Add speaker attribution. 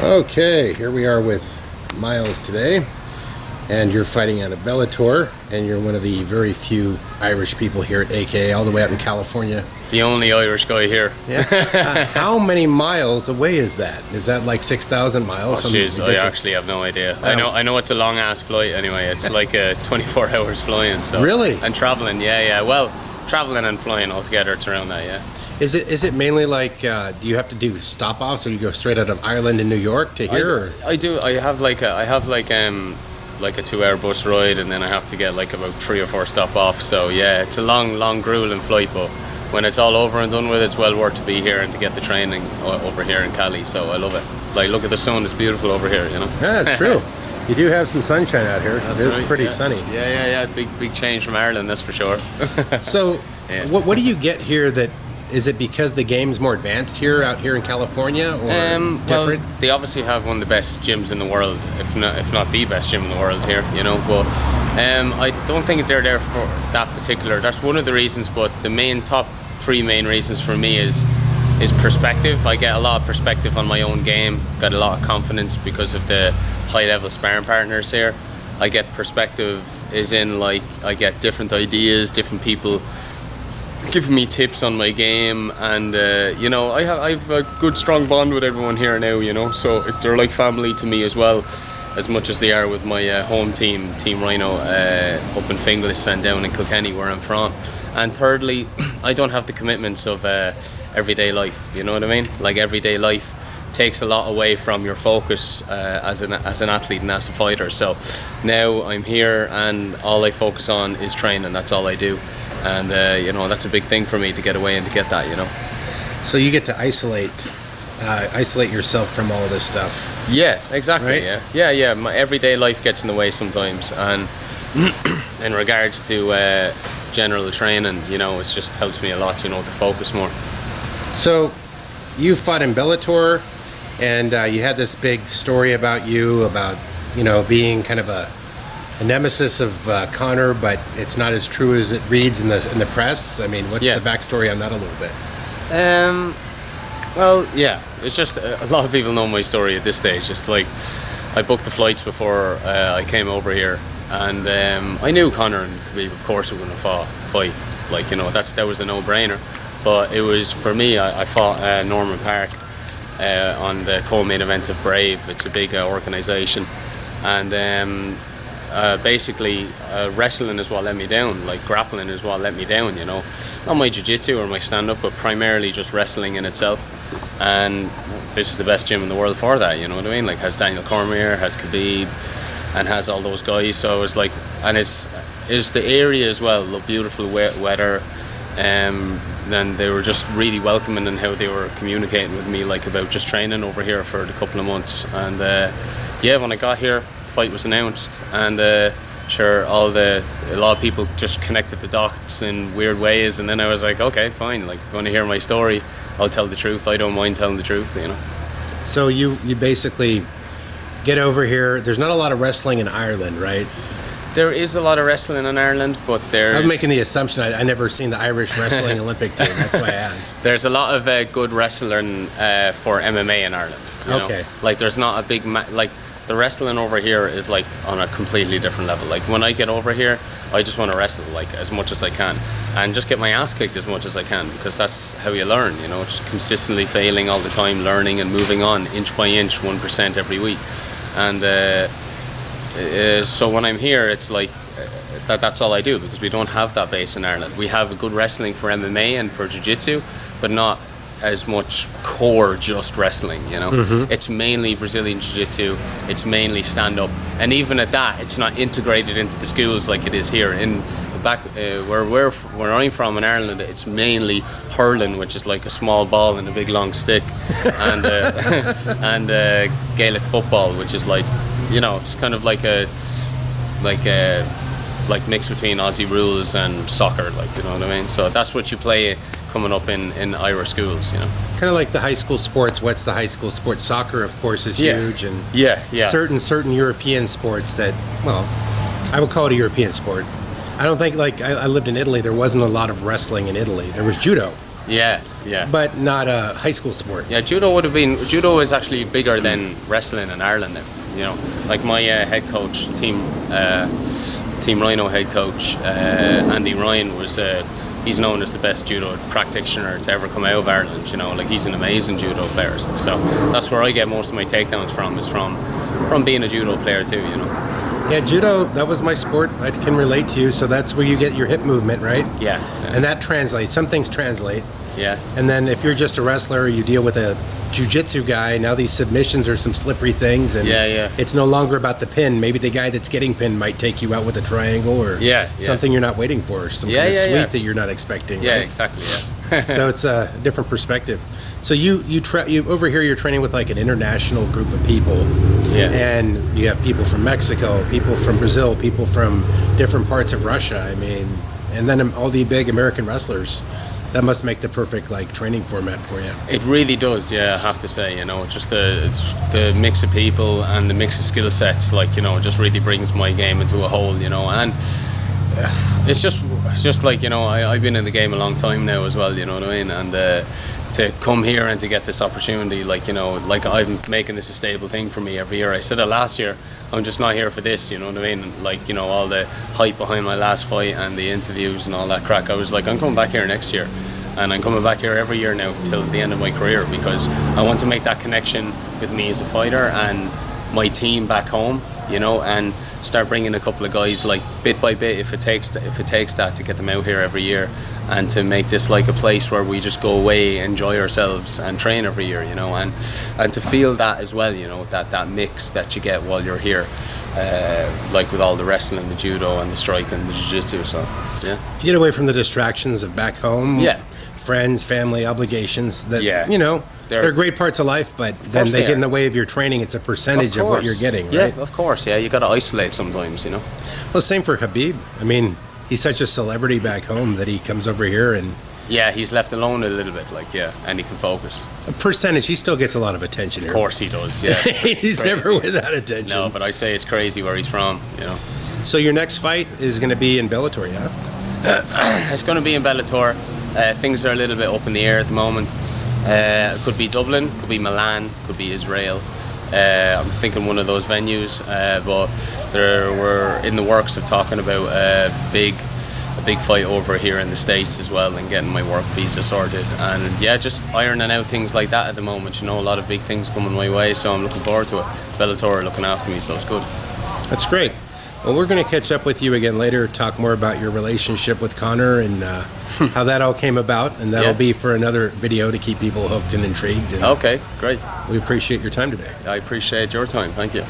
Speaker 1: Okay, here we are with Miles today, and you're fighting out of Bellator, and you're one of the very few Irish people here at AKA, all the way out in California.
Speaker 2: The only Irish guy here.
Speaker 1: Yeah. How many miles away is that? Is that like 6,000 miles?
Speaker 2: Oh, jeez, I actually have no idea. I know it's a long ass flight anyway. It's like 24 hours flying. So.
Speaker 1: Really?
Speaker 2: And traveling, yeah. Well, traveling and flying altogether, it's around that, yeah.
Speaker 1: Is it mainly like, do you have to do stop-offs, or you go straight out of Ireland and New York to here?
Speaker 2: I do. I have like a 2-hour bus ride, and then I have to get like about 3 or 4 stop-offs. So yeah, it's a long, grueling flight, but when it's all over and done with, it's well worth to be here and to get the training over here in Cali. So I love it. Like, look at the sun; it's beautiful over here, you know.
Speaker 1: Yeah, that's true. You do have some sunshine out here. It is pretty sunny.
Speaker 2: Yeah. Big change from Ireland, that's for sure.
Speaker 1: So,
Speaker 2: yeah.
Speaker 1: What do you get here that? Is it because the game's more advanced out here in California, or different?
Speaker 2: Well, they obviously have one of the best gyms in the world, if not the best gym in the world here, you know. But I don't think they're there for that particular. That's one of the reasons, but the top 3 main reasons for me is perspective. I get a lot of perspective on my own game, got a lot of confidence because of the high-level sparring partners here. I get perspective is in, like, I get different ideas, different people giving me tips on my game, and you know, I've a good strong bond with everyone here now, you know, so they're like family to me as well, as much as they are with my home team, Team Rhino, up in Finglas and down in Kilkenny where I'm from. And thirdly, I don't have the commitments of everyday life, you know what I mean? Like, everyday life takes a lot away from your focus as an athlete and as a fighter. So now I'm here and all I focus on is training. That's all I do. And you know, that's a big thing for me to get away and to get that, you know. So you get to isolate yourself from all of this stuff. Yeah, exactly. Right? Yeah. My everyday life gets in the way sometimes, and in regards to general training, you know, it just helps me a lot, you know, to focus more. So you fought in Bellator, and you had this big story about you know, being kind of a nemesis of Conor, but it's not as true as it reads in the press. I mean, what's the backstory on that a little bit? Well, yeah, it's just a lot of people know my story at this stage. It's like, I booked the flights before I came over here, and I knew Conor and Khabib, of course, were going to fight. Like, you know, that was a no-brainer. But it was, for me, I fought Norman Park on the co-main event of Brave. It's a big organisation, and basically wrestling is what let me down. Like, grappling is what let me down, you know. Not my jiu-jitsu or my stand-up, but primarily just wrestling in itself. And this is the best gym in the world for that, you know what I mean? Like, has Daniel Cormier, has Khabib, and has all those guys. So I was like, and it's the area as well, the beautiful weather. Then they were just really welcoming in how they were communicating with me, like, about just training over here for the couple of months. And yeah, when I got here, fight was announced, and sure, a lot of people just connected the dots in weird ways, and then I was like, okay, fine, like, if you want to hear my story, I'll tell the truth. I don't mind telling the truth, you know. So you basically get over here. There's not a lot of wrestling in Ireland, right? There is a lot of wrestling in Ireland, but I'm making the assumption I never seen the Irish wrestling Olympic team. That's why I asked. There's a lot of good wrestling for MMA in Ireland. You know? Like, there's not a big like. The wrestling over here is like on a completely different level. Like, when I get over here, I just want to wrestle like as much as I can and just get my ass kicked as much as I can, because that's how you learn, you know, just consistently failing all the time, learning and moving on inch by inch, 1% every week. And so when I'm here, it's like that's all I do, because we don't have that base in Ireland. We have a good wrestling for MMA and for jiu-jitsu, but not as much core just wrestling, you know. It's mainly Brazilian jiu-jitsu, it's mainly stand-up, and even at that, it's not integrated into the schools like it is here. In back where I'm from in Ireland, it's mainly hurling, which is like a small ball and a big long stick, and Gaelic football, which is like, you know, it's kind of like mix between Aussie rules and soccer, like, you know what I mean? So that's what you play coming up in Irish schools, you know. Kind of like the high school sports. What's the high school sports? Soccer, of course, is huge, and certain European sports that, well, I would call it a European sport. I don't think, like, I lived in Italy. There wasn't a lot of wrestling in Italy. There was judo. Yeah, yeah.
Speaker 1: but not a high school sport.
Speaker 2: Yeah, judo is actually bigger than wrestling in Ireland now, you know. Like my head coach, Team Rhino head coach, Andy Ryan, he's known as the best judo practitioner to ever come out of Ireland, you know. Like, he's an amazing judo player. So that's where I get most of my takedowns from, is from being a judo player too, you know.
Speaker 1: Yeah, judo, that was my sport. I can relate to you. So that's where you get your hip movement, right?
Speaker 2: Yeah.
Speaker 1: And that translates. Some things translate.
Speaker 2: Yeah.
Speaker 1: And then if you're just a wrestler, you deal with a jiu-jitsu guy. Now these submissions are some slippery things. And it's no longer about the pin. Maybe the guy that's getting pinned might take you out with a triangle or something you're not waiting for. Some kind of sweep that you're not expecting.
Speaker 2: Yeah,
Speaker 1: right?
Speaker 2: exactly, yeah.
Speaker 1: So it's a different perspective. So you over here, you're training with like an international group of people.
Speaker 2: Yeah.
Speaker 1: And you have people from Mexico, people from Brazil, people from different parts of Russia. I mean, and then all the big American wrestlers. That must make the perfect like training format for you.
Speaker 2: It really does, yeah. I have to say, you know, just the mix of people and the mix of skill sets, like, you know, just really brings my game into a whole, you know. And it's just like, you know, I've been in the game a long time now as well, you know what I mean. And to come here and to get this opportunity, like, you know, like, I'm making this a stable thing for me every year. I said it last year. I'm just not here for this, you know what I mean? Like, you know, all the hype behind my last fight and the interviews and all that crack. I was like, I'm coming back here next year. And I'm coming back here every year now till the end of my career, because I want to make that connection with me as a fighter and my team back home, you know, and start bringing a couple of guys, like, bit by bit, if it takes that, to get them out here every year, and to make this like a place where we just go away, enjoy ourselves and train every year, you know, and to feel that as well, you know, that mix that you get while you're here, like with all the wrestling, the judo and the strike and the jiu-jitsu. So yeah,
Speaker 1: you get away from the distractions of back home.
Speaker 2: Yeah.
Speaker 1: Friends, family, obligations that, you know, they're great parts of life, but then they get in the way of your training. It's a percentage of what you're getting, right?
Speaker 2: Yeah, of course, yeah. You got to isolate sometimes, you know.
Speaker 1: Well, same for Khabib. I mean, he's such a celebrity back home that he comes over here and...
Speaker 2: Yeah, he's left alone a little bit, like, yeah, and he can focus.
Speaker 1: A percentage, he still gets a lot of attention here.
Speaker 2: Of course he does, yeah.
Speaker 1: He's never without attention.
Speaker 2: No, but I'd say it's crazy where he's from, you know.
Speaker 1: So your next fight is going to be in Bellator, yeah?
Speaker 2: It's going to be in Bellator. Things are a little bit up in the air at the moment. It could be Dublin, could be Milan, could be Israel. I'm thinking one of those venues, but we're in the works of talking about a big fight over here in the States as well, and getting my work visa sorted, and yeah, just ironing out things like that at the moment. You know, a lot of big things coming my way, so I'm looking forward to it. Bellator are looking after me, so it's good.
Speaker 1: That's great. Well, we're going to catch up with you again later, talk more about your relationship with Conor and how that all came about, and that'll be for another video to keep people hooked and intrigued. And
Speaker 2: okay, great.
Speaker 1: We appreciate your time today.
Speaker 2: I appreciate your time. Thank you.